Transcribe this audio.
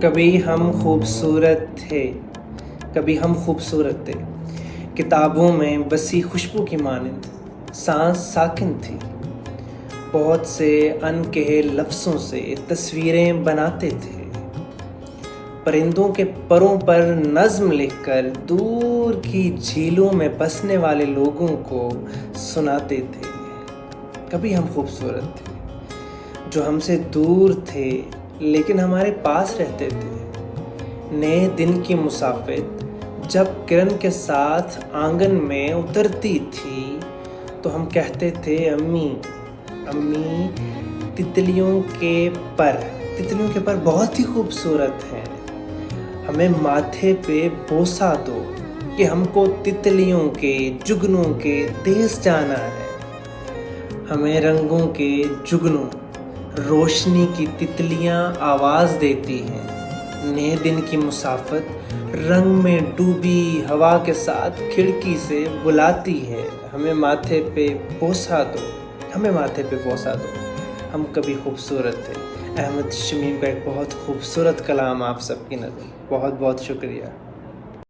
کبھی ہم خوبصورت تھے، کبھی ہم خوبصورت تھے، کتابوں میں بسی خوشبو کی مانند سانس ساکن تھی۔ بہت سے ان کہے لفظوں سے تصویریں بناتے تھے، پرندوں کے پروں پر نظم لکھ کر دور کی جھیلوں میں بسنے والے لوگوں کو سناتے تھے۔ کبھی ہم خوبصورت تھے، جو ہم سے دور تھے لیکن ہمارے پاس رہتے تھے۔ نئے دن کی مسافت جب کرن کے ساتھ آنگن میں اترتی تھی تو ہم کہتے تھے امی امی تتلیوں کے پر بہت ہی خوبصورت ہیں، ہمیں ماتھے پہ بوسہ دو کہ ہم کو تتلیوں کے جگنوں کے دیس جانا ہے۔ ہمیں رنگوں کے جگنوں، روشنی کی تتلیاں آواز دیتی ہیں۔ نئے دن کی مسافت رنگ میں ڈوبی ہوا کے ساتھ کھڑکی سے بلاتی ہے، ہمیں ماتھے پہ بوسہ دو، ہم کبھی خوبصورت تھے۔ احمد شمیم کا ایک بہت خوبصورت کلام آپ سب کی نظر۔ بہت بہت شکریہ۔